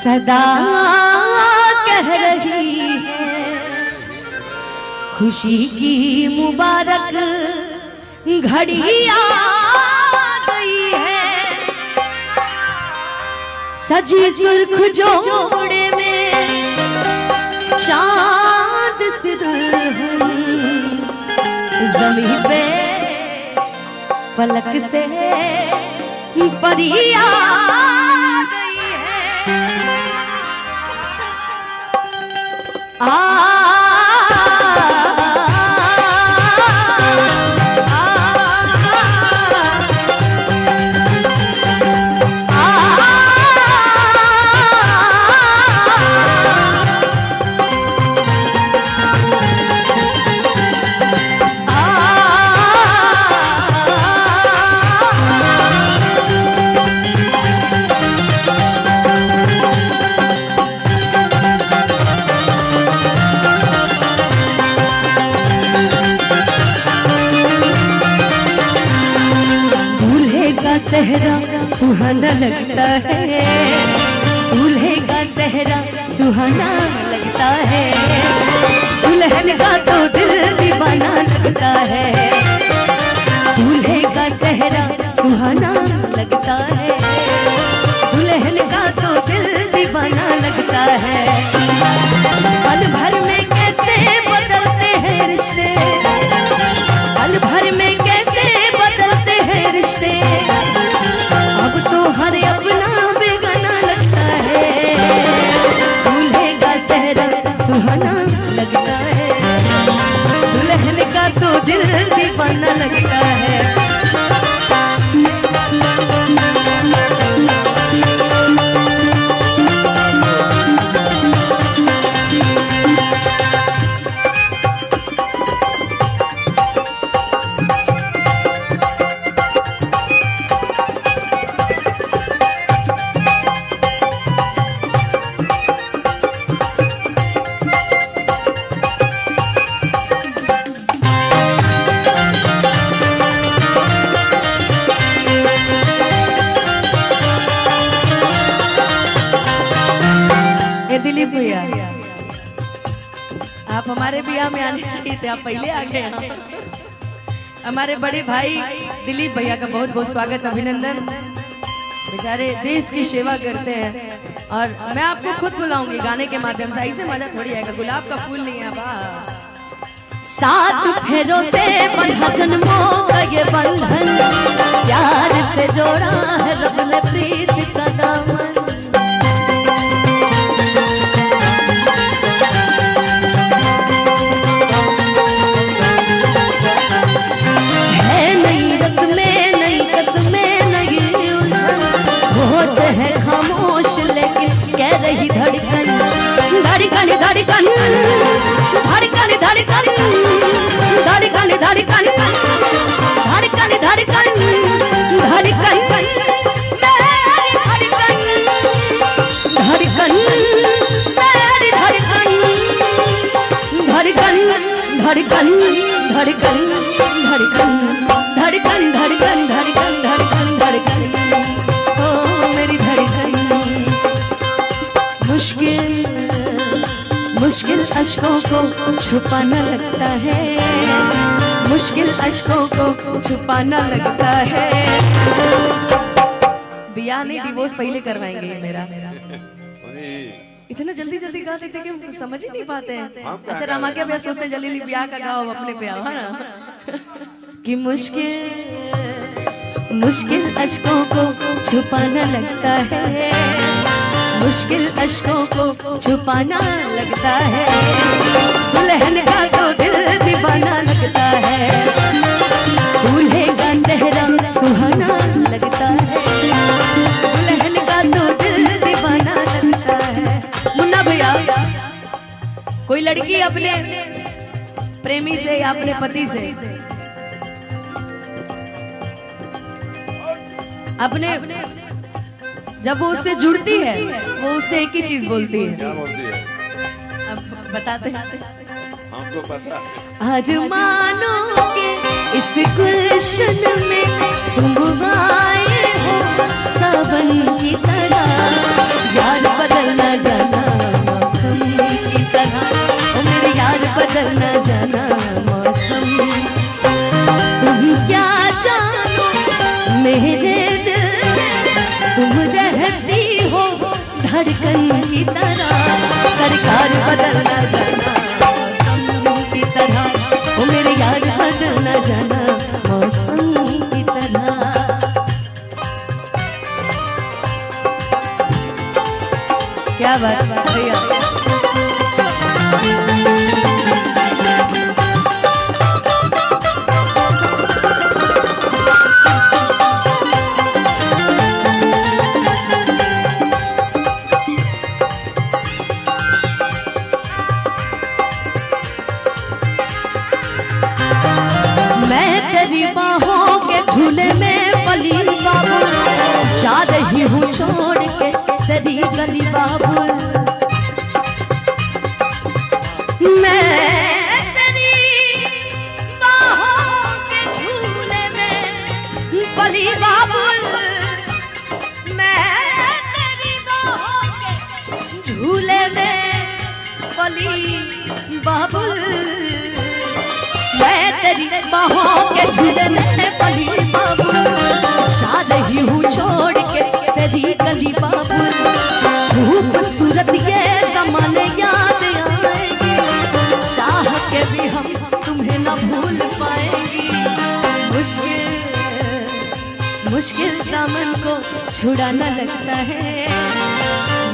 सदा कह रही है खुशी की मुबारक घड़ी आ गई है। सजी सुर्ख जोड़े में चांद सी दुल्हन ज़मीं पे फलक से परी आ गई है। सहरा सुहाना लगता है, दूल्हे का सहरा सुहाना लगता है, दुल्हन का तो दिल दीवाना लगता है। दूल्हे का सहरा सुहाना लगता है, दुल्हन का तो दिल दीवाना लगता है। पल भर में कैसे बदलते हैं रिश्ते, पल भर में कैसे बदलते हैं रिश्ते, अब तो हर अपना बेगाना लगता है। दूल्हे का सहरा सुहाना लगता है, दुल्हन का तो दिल दीवाना लगता है। दिलीप भैया, आप हमारे ब्याह में आने चाहिए थे, आप पहले आ गए। हमारे बड़े भाई दिलीप भैया का बहुत बहुत स्वागत, अभिनंदन। बेचारे देश की सेवा करते हैं और मैं आपको खुद बुलाऊंगी गाने के माध्यम से, ऐसे मजा थोड़ी आएगा। गुलाब का फूल नहीं है। सात फेरों से बंधा जन्मों का ये बंधन, प्यार से जोड़ा है रब ने प्रीत का दामन। धड़कन धड़कन धड़कन धड़कन धड़कन धड़कन धड़कन धड़कन धड़कन धड़कन धड़कन मेरी धड़कन धड़कन धड़कन धड़कन धड़कन धड़कन धड़कन धड़कन धड़कन धड़कन ओ मेरी धड़कन। मुश्किल अश्कों को छुपाना लगता है, मुश्किल अश्कों को छुपाना लगता है। बियाह नहीं डिवोर्स पहले करवाएंगे ये मेरा। इतना जल्दी जल्दी गा देते कि हम समझ ही नहीं पाते हैं। अच्छा रामा क्या भैया सोचते जल्दी ब्याह का गाओ अपने पे आओ, है ना। कि मुश्किल अश्कों को छुपाना लगता है, मुश्किल अश्कों को छुपाना लगता है, दुल्हन का तो दिल दीवाना लगता है, दूल्हे का सहरा सुहाना लगता है, दुल्हन का तो दिल दीवाना लगता है। मुन्ना भैया, कोई लड़की अपने प्रेमी से या अपने पति से अपने जब वो उससे जुड़ती है वो उससे एक ही चीज बोलती है। क्या बोलती है? अब बताते हैं। हमको पता है। आज मानो के इस गुलशन में तुम आए हो सावन की तरह, यार बदलना धड़कन की तरह, सरकार बदलना जाना मौसम की तरह, ओ मेरे यार बदलना जाना मौसम की तरह। क्या बात भैया। बाहों के झूले में पली बाबू, जा रही हूँ छोड़ के तेरी गली बाबू। मैं तेरी बाहों के झूले में पली बाबू, मैं तेरी बाहों के झूले में पली बाबू, मैं तेरी बाहों के झूले में पली बाबू, जा रही हूँ छोड़ के तेरी गली बाबू। खूबसूरत ये ज़माने याद आएगी, चाह के भी हम तुम्हें न भूल पाएंगी। मुश्किल दामन को छुड़ाना लगता है,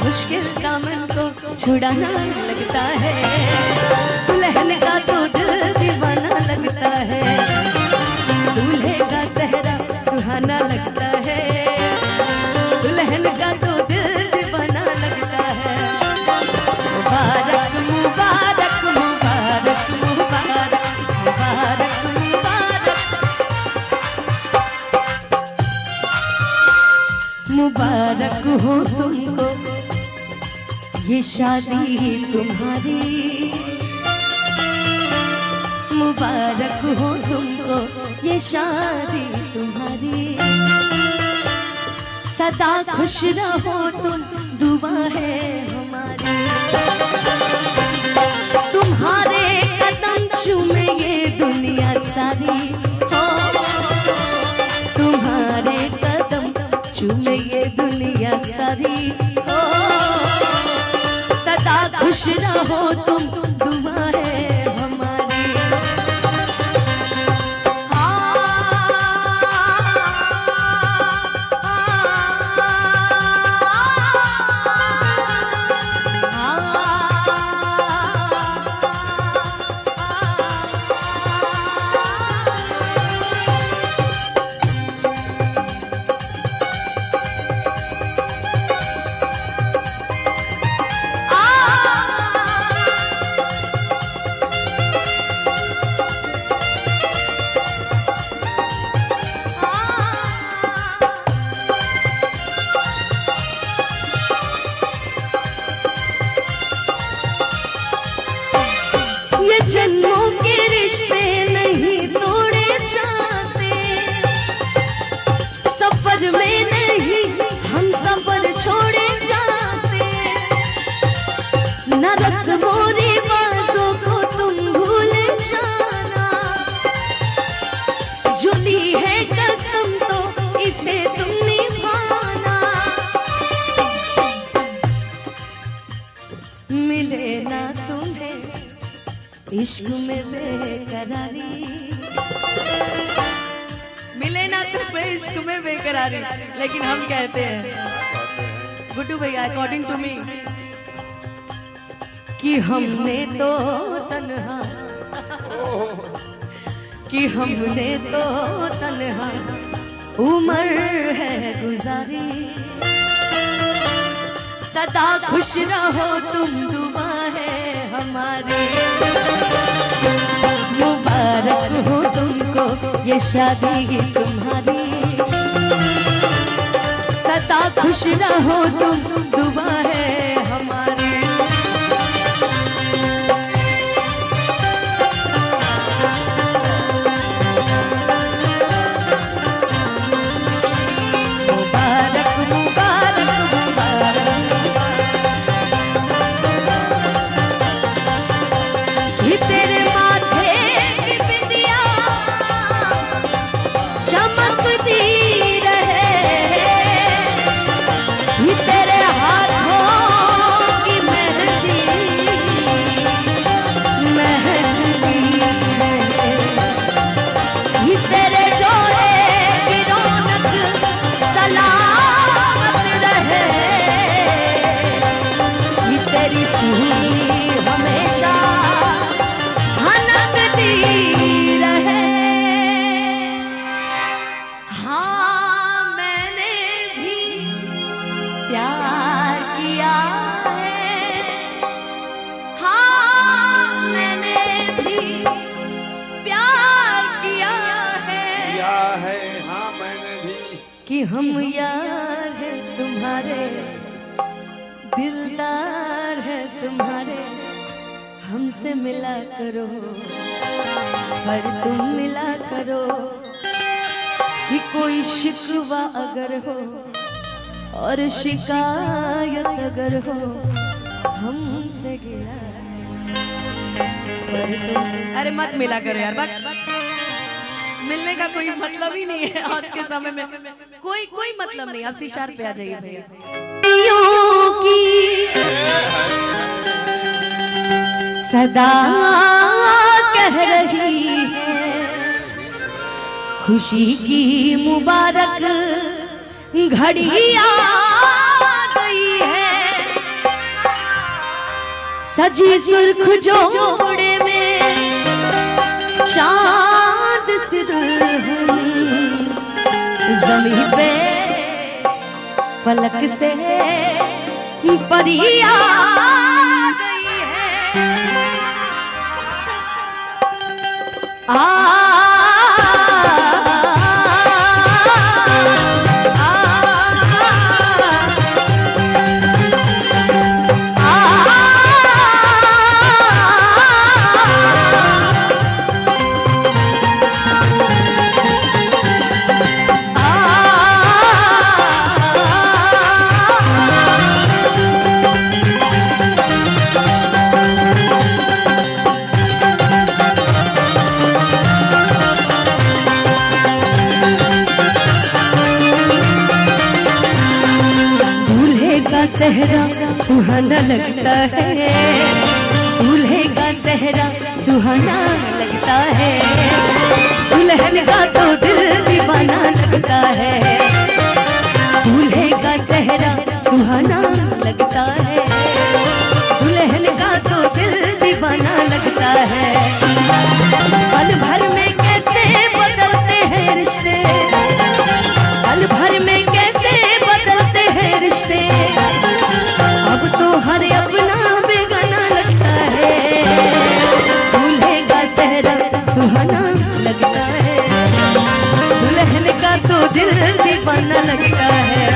मुश्किल दामन को छुड़ाना लगता है। दुल्हन का तो दिल दीवाना लगता है, दूल्हे का सेहरा सुहाना लगता है, दुल्हन का तो दिल दीवाना लगता है। मुबारक मुबारक मुबारक मुबारक मुबारक मुबारक, मुबारक हो तुमको ये शादी तुम्हारी, मुबारक हो तुमको ये शादी तुम्हारी। सदा खुश रहो तुम, दुआ है हमारी। तुम्हारे कदम चूमे ये दुनिया सारी, हो तुम्हारे कदम चूमे ये दुनिया सारी, हो सदा खुश रहो तुम, दुआ है हमारी। जन्मों के रिश्ते नहीं तोड़े जाते, सफर में नहीं हम सफर छोड़े जाते। न रस्मों रिवाजों को तुम भूल जाना, जो दी है कसम तो इसे तुम निभाना। मिले ना तुम्हें इश्क में बेकरारी, मिले ना तुम्हें इश्क में बेकरारी, लेकिन हम कहते हैं गुड्डू भैया अकॉर्डिंग टू मी कि हमने तो तन्हा, कि हमने तो तन्हा उम्र है गुजारी। सदा खुश रहो तुम, दुआ है हमारी। मुबारक हो तुमको ये शादी तुम्हारी, सदा खुश रहो तुम, दुआ है हमारी। मुबारक मुबारक मुबारक, ये तेरे माथे की बिंदिया चमकती रहे, ये तेरे हाथों हम यार हैं तुम्हारे, दिलदार है तुम्हारे, हमसे मिला करो पर तुम मिला करो, कि कोई शिकवा अगर हो और शिकायत अगर हो हमसे गिला पर तुम। अरे मत मिला करो यार, मिलने का कोई मतलब ही नहीं है आज के समय में, कोई मतलब नहीं। आप सीशार पे आ जाइए भैया। सदा कह रही है खुशी की मुबारक घड़ी आ गई है, सजी सुर्ख जोड़े में चांद सी दुल्हन, ज़मीं पे फलक से परी आ गई है। सहरा सुहाना लगता है, दूल्हे का सहरा सुहाना लगता है, दुल्हन का तो दिल दीवाना लगता है, दूल्हे का सहरा सुहाना लगता है, दुल्हन का तो दिल दीवाना लगता है। पल भर में कैसे बदलते हैं रिश्ते, पल भर में कैसे बदलते हैं रिश्ते, अब तो हर अपना बेगाना लगता है, दूल्हे का सहरा सुहाना लगता है, दुल्हन का तो दिल दीवाना लगता है।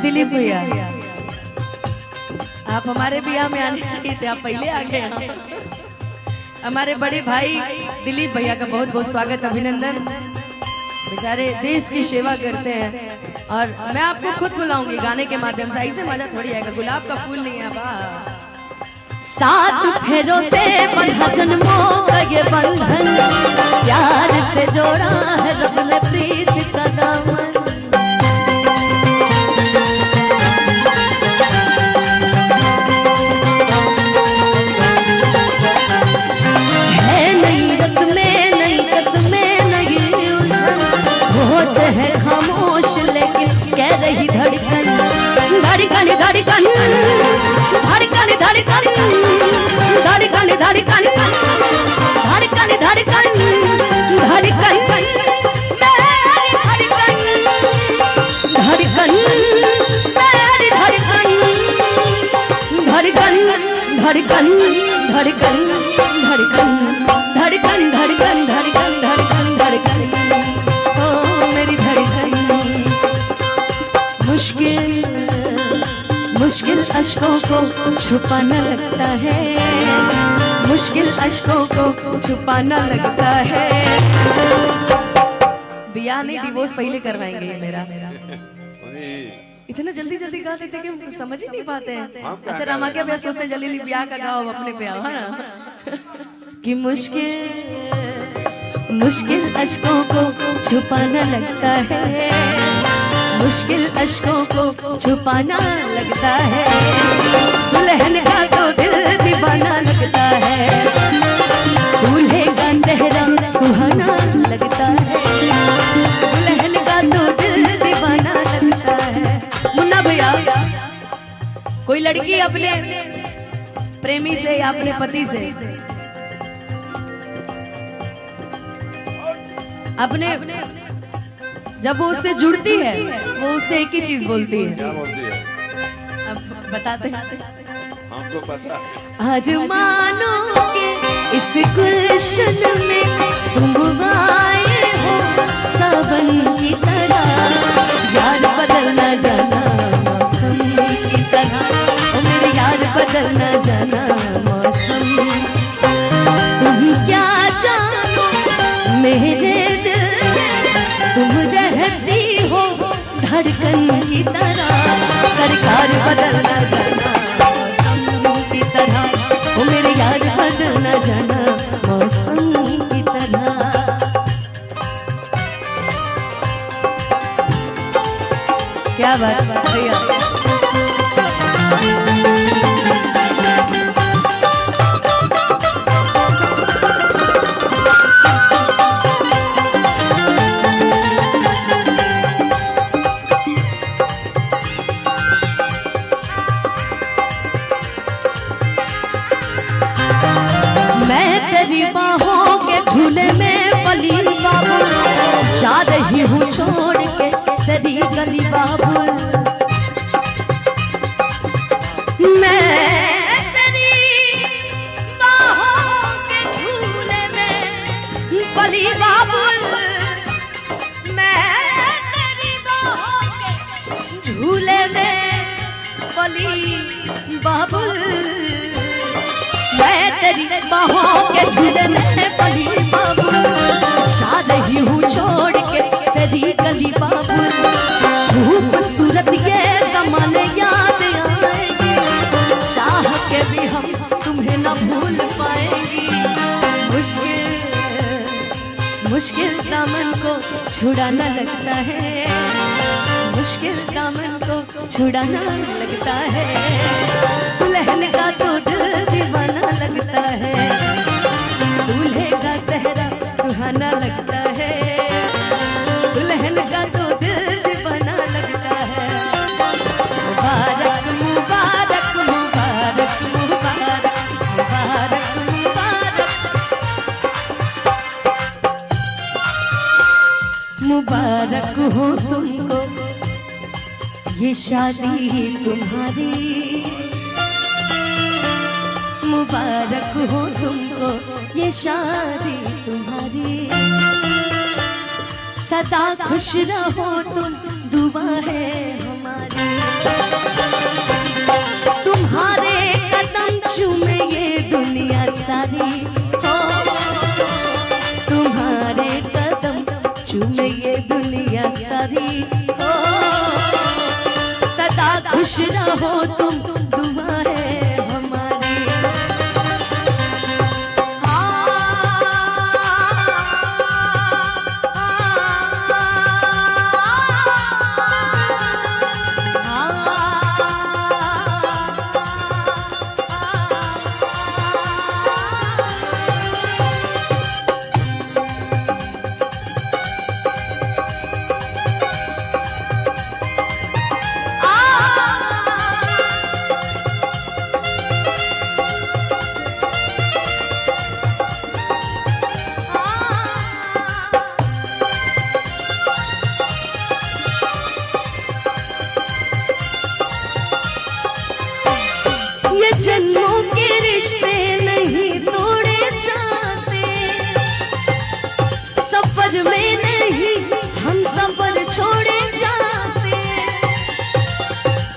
दिलीप भैया, आप हमारे ब्याह में आने चाहिए थे, आप पहले आ गए। हमारे बड़े भाई दिलीप भैया का बहुत बहुत स्वागत, अभिनंदन। बेचारे देश की सेवा करते हैं और मैं आपको खुद बुलाऊंगी गाने के माध्यम से, ऐसे मजा थोड़ी आएगा, गुलाब का फूल नहीं है। सात फेरों से बंधा जन्मों का ये बंधन, प्यार से जोड़ा है रब ने प्रीत का दामन, धड़कन धड़कन धड़कन धड़कन धड़कन धड़कन धड़कन धड़कन धड़कन धड़कन मेरी धड़कन धड़कन धड़कन धड़कन धड़कन धड़कन धड़कन धड़कन धड़कन धड़कन ओ मेरी धड़कन। मुश्किल अश्कों को छुपाना लगता है, मुश्किल अश्कों को छुपाना लगता है। बियाह नहीं डिवोर्स पहले करवाएंगे ये मेरा। इतना जल्दी जल्दी गा देते कि हम समझ ही नहीं पाते हैं। अच्छा रामा क्या ब्याह सोचते जल्दी ब्याह का गाओ अपने पे आओ, है ना। कि मुश्किल अश्कों को छुपाना लगता है, मुश्किल अश्कों को छुपाना लगता है, दुल्हन का तो दिल दीवाना लगता है, लड़की अपने प्रेमी से या अपने पति से अपने जब वो उससे जुड़ती है वो उससे एक ही चीज बोलती है। क्या बोलती है? अब बताते हैं। हमको पता है। आज मानो के इस गुलशन में तुम आए हो सावन की तरह, यार बदलना जाना मौसम की तरह, ओ मेरे यार बदलना जाना मौसम। तुम क्या जानो मेरे दिल तुम रहती हो धड़कन की तरह, सरकार बदलना जाना मौसम की तरह, ओ मेरे यार बदलना जाना मौसम की तरह। क्या बात भैया। तेरी बाहों के झूले में पली बाबू, जा रही हूँ छोड़ के तेरी गली बाबू। मैं तेरी बाहों के झूले में पली बाबू, मैं तेरी बाहों के झूले में पली बाबू, मैं तेरी बाहों के झूले में पली बाबू, जा रही हूँ छोड़ के तेरी गली बाबू। खूबसूरत ये ज़माने याद आएंगे, चाह के भी हम तुम्हें न भूल पाएंगे। मुश्किल दामन को छुड़ाना लगता है, मुश्किल दामन को छुड़ाना लगता है। दुल्हन का तो दिल दीवाना लगता है, दूल्हे का सेहरा सुहाना लगता है, दुल्हन का तो दिल दीवाना लगता है। मुबारक मुबारक मुबारक मुबारक मुबारक मुबारक मुबारक हो तुमको ये शादी तुम्हारी, मुबारक हो तुमको ये शादी तुम्हारी। सदा खुश रहो तुम दुआ है हमारी, तुम्हारे कदम चूमे ये दुनिया सारी हो, तुम्हारे कदम चूमे ये दुनिया सारी हो। सदा खुश रहो तुम दुआ है हमारी। जन्मों के रिश्ते नहीं तोड़े जाते, सफर में नहीं हम सफर छोड़े जाते।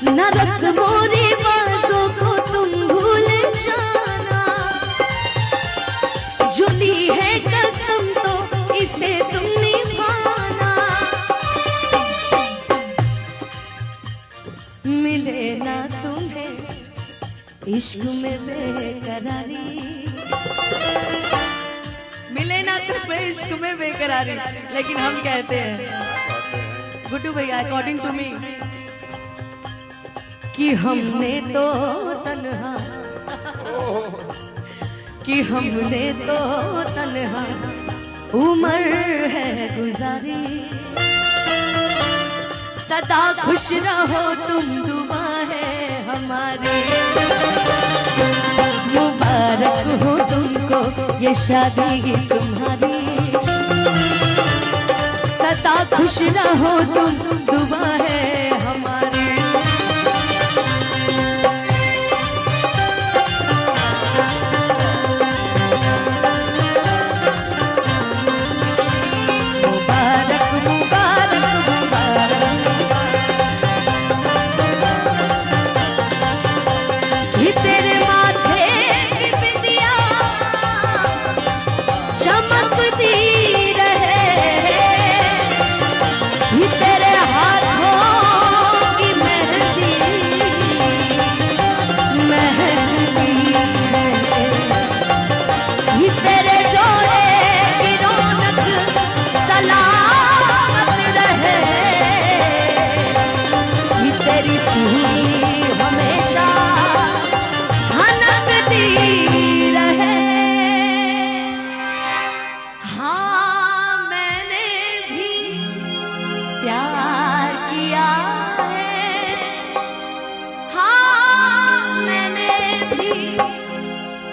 न रस्मों रिवाजों को तुम भूल जाना, जो ली है कसम तो इसे तुम निभाना। मिले ना तुम्हें इश्क में बेकरारी, मिले ना तुम्हें इश्क में बेकरारी, लेकिन हम कहते हैं गुड्डू भैया अकॉर्डिंग टू मी कि हमने तो तन्हा, कि हमने तो तन्हा उम्र है गुजारी। सदा खुश रहो तुम दुआ है हमारी। मुबारक हो तुमको ये शादी तुम्हारी, सदा खुश रहो तुम, दुआ है हमारी। मुबारक मुबारक मुबारक, ये तेरे माथे की बिंदिया चमकती रहे, ये तेरे हाथों की मेहंदी महकती रहे, ये तेरे जोड़े की रौनक सलामत रहे, ये तेरी चूड़ी हमेशा हनकती रहे। हाँ मैंने भी प्यार किया है, हाँ मैंने भी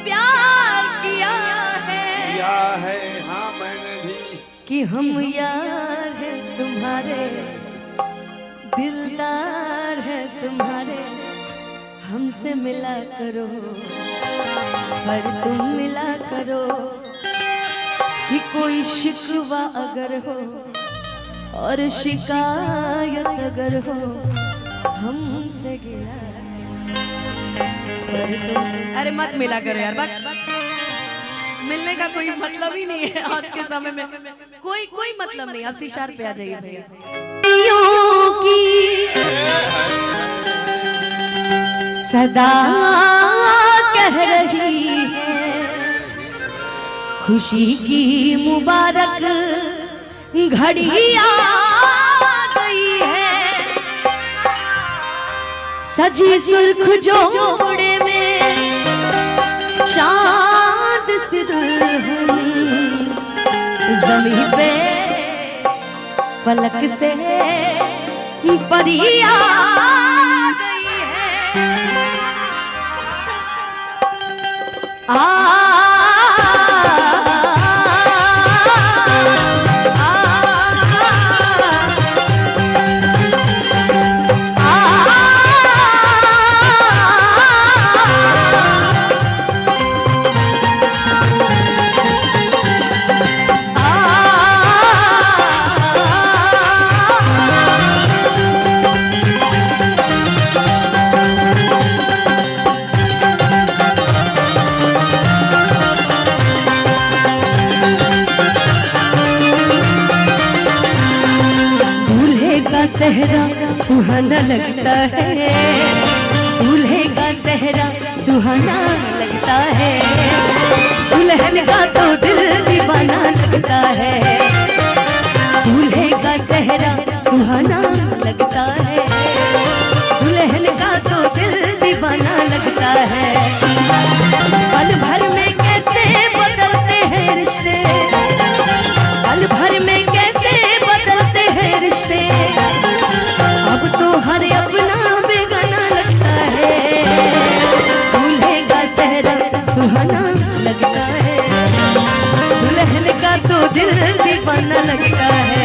प्यार किया है, किया है हाँ मैंने भी। कि हम यार हैं तुम्हारे, दिलदार है तुम्हारे, हमसे मिला करो पर तुम मिला करो, कि कोई शिकवा अगर हो और शिकायत अगर हो हमसे गिला पर तुम। अरे मत मिला करो यार, मिलने का कोई मतलब ही नहीं है आज के समय में, कोई मतलब नहीं। आप सीशार पे आ जाइए भैया। की सदा कह रही है, खुशी की मुबारक घड़ी आ गई है, सजी सुर्ख जोड़े में चांद सी दुल्हन, ज़मीं पे फलक से परी आ गई है। सहरा सुहाना लगता है, दूल्हे का सहरा सुहाना लगता है, दुल्हन का तो दिल दीवाना लगता है, दूल्हे का सहरा सुहाना लगता है, दुल्हन का तो दिल दीवाना लगता है। पल भर में कैसे बदलते हैं रिश्ते, पल भर में कैसे बदलते हैं रिश्ते, अब तो हर अपना बेगाना लगता है, दूल्हे का सहरा सुहाना लगता है, दुल्हन का तो दिल दीवाना लगता है।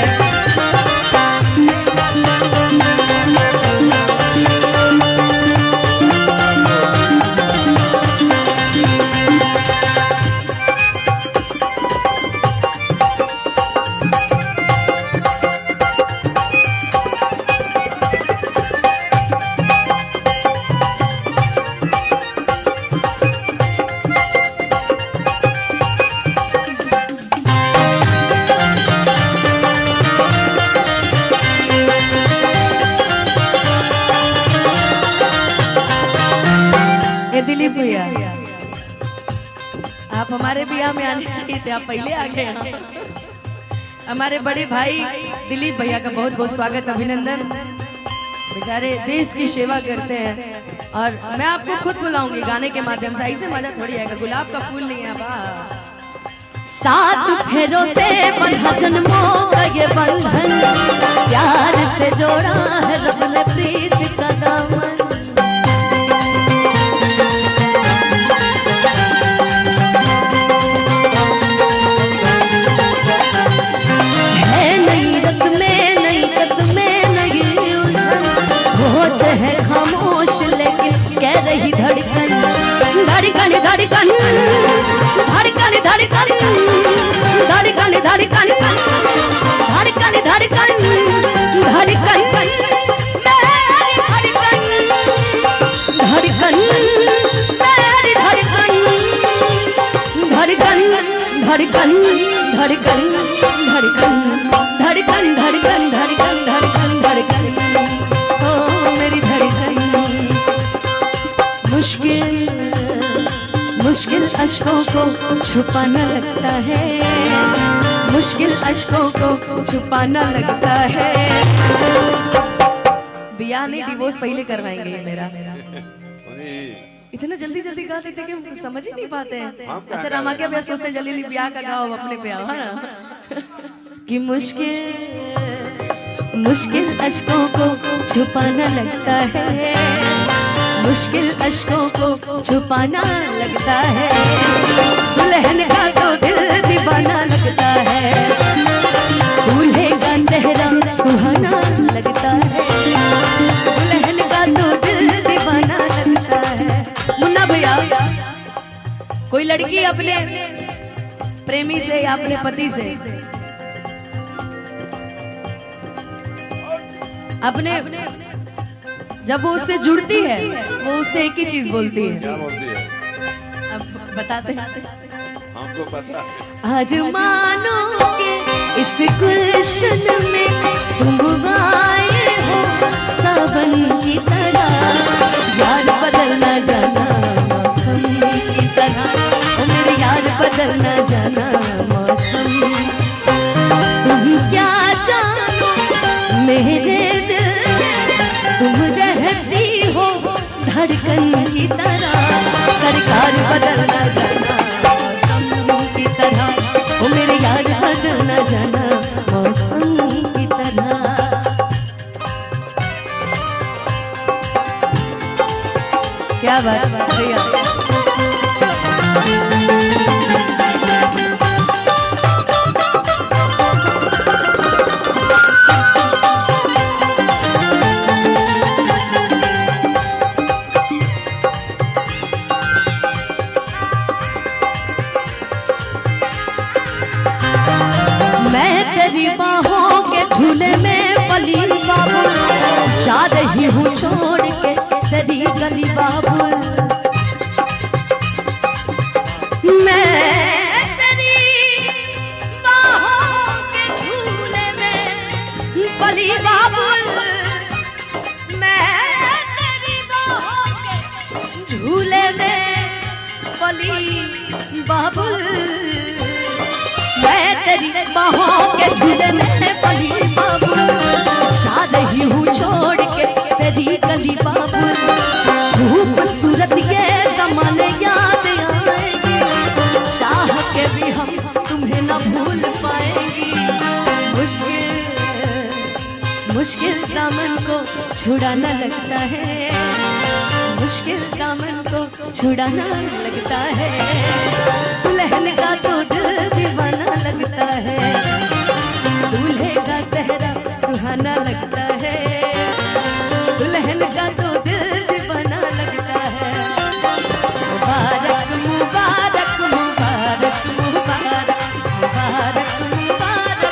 दिलीप भैया, आप हमारे ब्याह में आने चाहिए थे, आप पहले आ गए यहाँ। हमारे बड़े भाई दिलीप भैया का बहुत बहुत स्वागत, अभिनंदन। बेचारे देश की सेवा करते हैं और मैं आपको खुद बुलाऊंगी गाने के माध्यम से, ऐसे मजा थोड़ी आएगा, गुलाब का फूल नहीं है। सात फेरों से बंधा जन्मों का ये बंधन, प्यार से जोड़ा है रब ने प्रीत का दामन। धड़कन धड़कन धड़कन धड़कन धड़कन धड़कन धड़कन ओ मेरी धड़कन। मुश्किल मुश्किल अश्कों को छुपाना लगता है, मुश्किल अश्कों को छुपाना लगता है। बिया नहीं डिवोर्स पहले करवाएंगे ये मेरा। इतना जल्दी जल्दी गा देते कि हम समझ ही नहीं पाते हैं। अच्छा रामा क्या भैया सोचते हैं जल्दी ब्याह का गाओ अपने पे आओ, है ना। कि मुश्किल मुश्किल अश्कों को छुपाना लगता है, मुश्किल अश्कों को छुपाना लगता है। दुल्हन का तो दिल दीवाना लगता है, दूल्हे का चेहरा सुहाना लगता है। दुल्हन का तो दिल दीवाना लगता है। मुन्ना भैया, कोई लड़की अपने प्रेमी से या अपने पति से अपने जब वो उससे जुड़ती है वो उससे एक ही चीज बोलती है। क्या बोलती है? अब बताते हैं। हमको पता है। आज मानो के इस गुलशन में तुम आए हो सावन की तरह, यार बदलना जाना मौसम की तरह, ओ मेरे यार बदलना जाना मौसम। तुम क्या जानो मेरे दिल तुम रहती हो धड़कन की तरह, सरकार बदलना जाना मौसम की तरह, ओ मेरे यार बदलना जाना मौसम की तरह। क्या बात भैया। बाहों के झूले में पली बाबू, जा रही हूँ छोड़ के तेरी गली बाबू। मैं तेरी बाहों के झूले में पली बाबू, मैं तेरी बाहों के झूले में पली बाबू। मैं तेरी बाहों के झूले में पली बाबू, जा रही हूँ छोड़ के तेरी गली बाबू। खूबसूरत ये ज़माने याद आएगी, चाह के भी हम तुम्हें न भूल पाएंगी। मुश्किल मुश्किल दामन को छुड़ाना लगता है, मुश्किल दामन को छुड़ाना लगता है। दुल्हन का तो दिल दीवाना लगता है, दूल्हे का चेहरा सुहाना लगता है। दुल्हन का तो दिल दीवाना लगता है। मुबारक मुबारक मुबारक मुबारक मुबारक मुबारक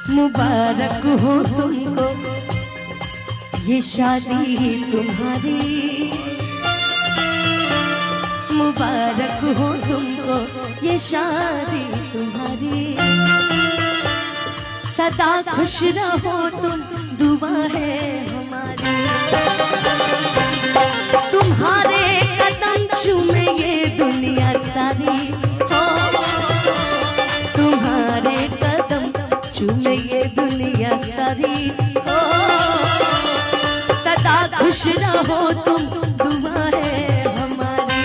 मुबारक हो तुमको ये शादी तुम्हारी, मुबारक हो तुमको ये शादी तुम्हारी। सदा खुश रहो तुम दुआ है हमारी, तुम्हारे कदम चूमे ये दुनिया सारी हो, तुम्हारे कदम चूमे ये दुनिया सारी हो। सदा खुश रहो तुम दुआ है हमारी।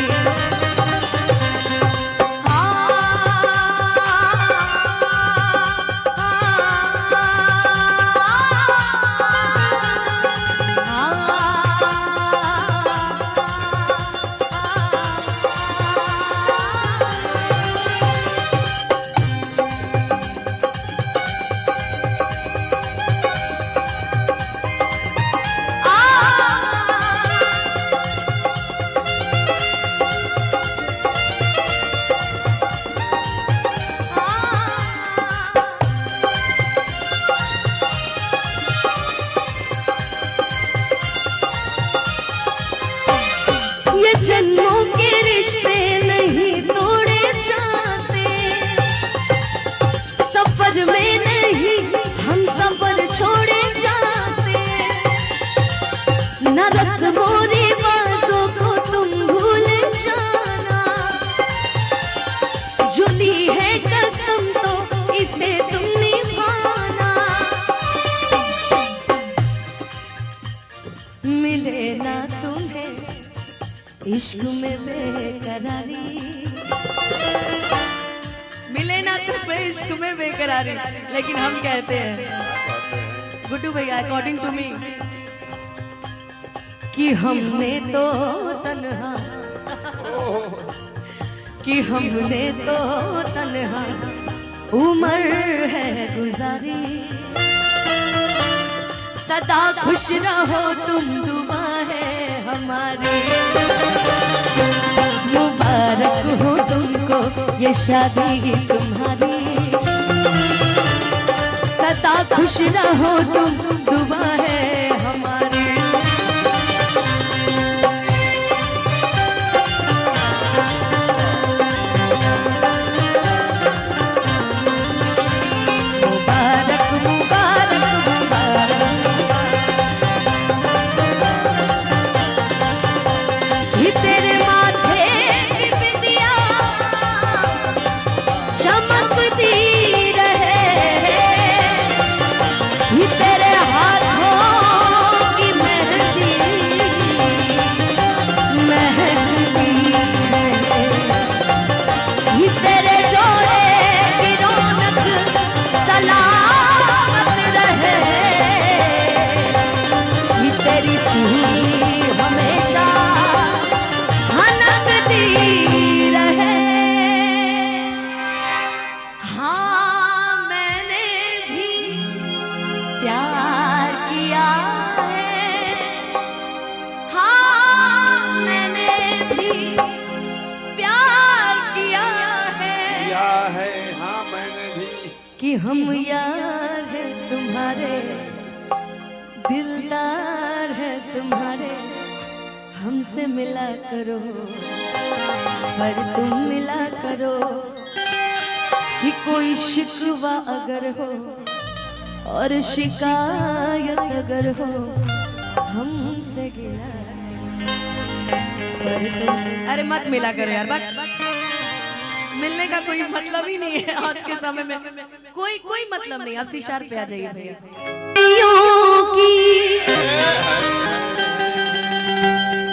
इश्क में बेकरारी, मिले ना तो इश्क में बेकरारी। लेकिन हम कहते हैं गुड्डू भैया, अकॉर्डिंग टू मी, कि हमने तो तन्हा, कि हमने तो तन्हा उम्र है गुजारी। सदा खुश रहो तुम, दुआ है हमारी। मुबारक हो तुमको ये शादी तुम्हारी। सदा खुश रहो तुम, दुआ है हमारी। मुबारक मुबारक मुबारक, ये तेरे माथे की बिंदिया चमकती रहे, ये तेरे हाथों की मेहंदी महकती रहे, ये तेरे जोड़े की रौनक सलामत रहे, ये तेरी चूड़ी हमेशा हनकती रहे। हाँ मैंने भी प्यार किया है, हाँ मैंने भी प्यार किया है, किया है हाँ मैंने भी। कि हम यार हैं तुम्हारे, दिलदार है तुम्हारे। हमसे मिला करो पर तुम मिला करो, कि कोई शिकवा अगर हो और शिकायत अगर हो हमसे गिला, पर तुम। अरे मत मिला करो यार, बस मिलने का कोई मतलब ही नहीं है आज के समय में, कोई मतलब नहीं। आप सीशार पे आ जाइए भैया। की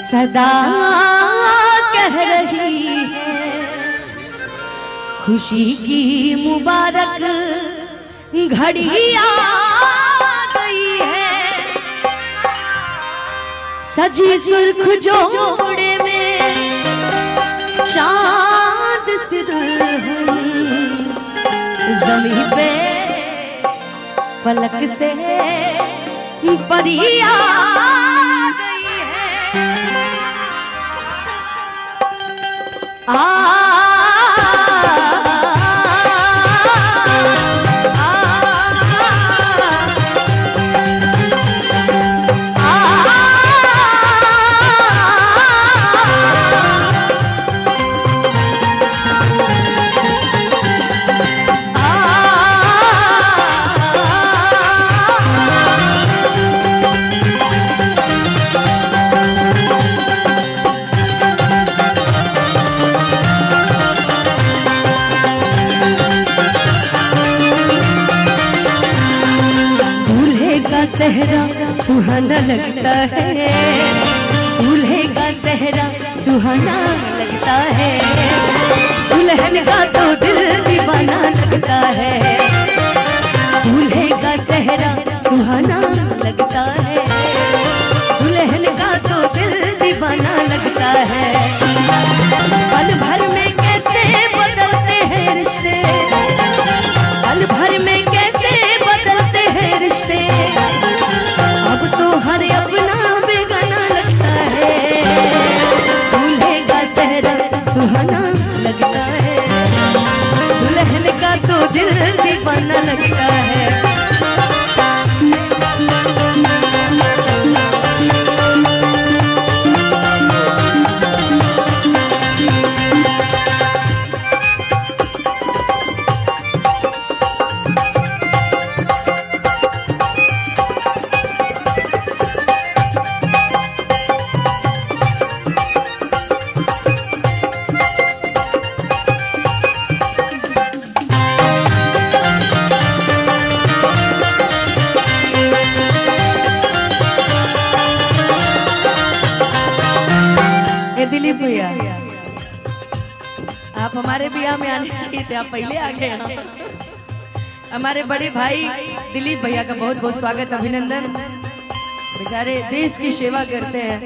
सदा कह रही है, खुशी की मुबारक घड़ी आ गई है। सजी सुर्ख जोड़े में चांद सी दुल्हन, ज़मीं पे फलक से परी आ गई है। सहरा सुहाना लगता है, दूल्हे का सहरा सुहाना लगता है, दुल्हन का तो दिल दीवाना लगता है। दूल्हे का सहरा सुहाना लगता है, दुल्हन का तो दिल दीवाना लगता है। पल भर में कैसे बदलते हैं रिश्ते, पल भर में कैसे बदलते हैं रिश्ते। अब तो हर अपना बेगाना लगता है, दूल्हे का सहरा सुहाना लगता है, दुल्हन का तो दिल दीवाना लगता है। आप हमारे ब्याह में आने चाहिए थे, आप पहले आ गए यहाँ। हमारे बड़े भाई दिलीप भैया का बहुत बहुत स्वागत, अभिनंदन। बेचारे देश की सेवा करते हैं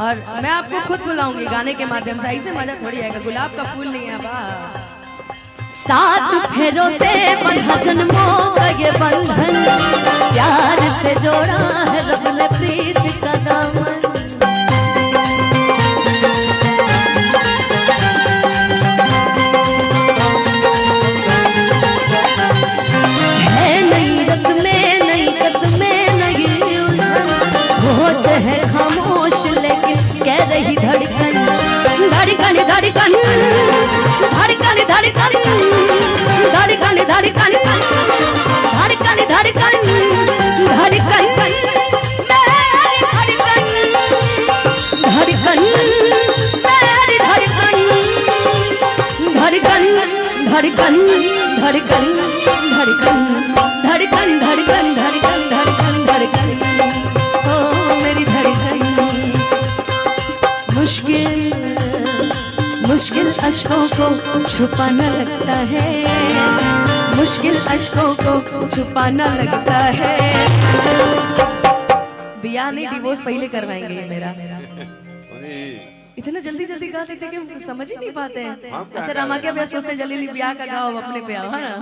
और मैं आपको खुद बुलाऊंगी गाने के माध्यम से, ऐसे मजा थोड़ी आएगा, गुलाब का फूल नहीं है बा। सात फेरों से बंधा जन्मों का ये बंधन, प्यार से जोड़ा है रब ने प्रीत का दामन। है नई रस्में नई कस्में नई उलझन, होठ है खामोश लेकिन कह रही धड़कन धड़कन धड़कन धड़कन धड़कन धड़कन धड़कन धड़कन धड़कन धड़कन धड़कन धड़कन धड़कन धड़कन धड़कन धड़कन धड़कन धड़कन धड़कन ओ मेरी धड़कन। मुश्किल अश्कों को छुपाना लगता है, मुश्किल अश्कों को छुपाना लगता है। बियाह नहीं डिवोर्स पहले करवाएंगे ये मेरा। इतना जल्दी जल्दी गा देते कि हम समझ ही नहीं पाते हैं। अच्छा रामा क्या ब्याह सोचते जल्दी ब्याह का गाओ अपने पे आओ, है ना।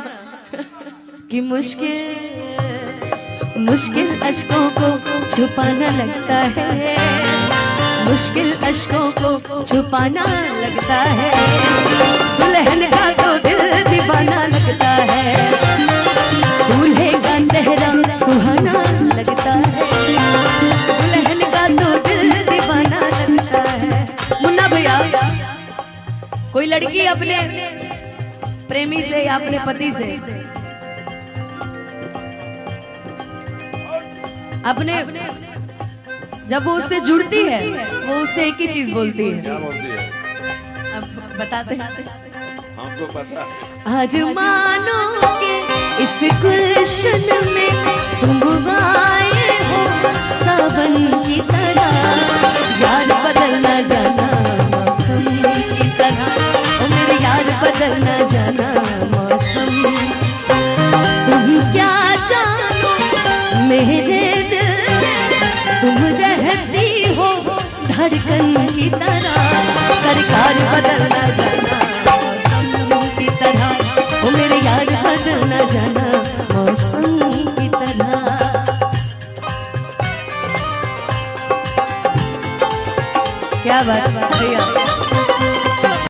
कि मुश्किल अश्कों को छुपाना लगता है, मुश्किल अश्कों को छुपाना लगता है। दुल्हन का तो दिल दीवाना लगता है, दूल्हे का सेहरा सुहाना लगता है। दुल्हन का तो दिल दीवाना लगता है। मुन्ना भैया, कोई लड़की अपने प्रेमी से या अपने पति से अपने जब वो उससे जुड़ती है वो उससे एक ही चीज बोलती है। क्या बोलती है? अब बताते हैं हमको पता है। आज मानो के इस गुलशन में तुम आए हो सावन की तरह, यार बदलना जाना मौसम की तरह, ओ मेरे यार बदलना जाना मौसम। तुम क्या जानो मेरे दिल तुम रहती हो धड़कन की तरह, सरकार बदलना जाना मौसम की तरह, ओ मेरे यार बदलना जाना मौसम की तरह। क्या बात भैया।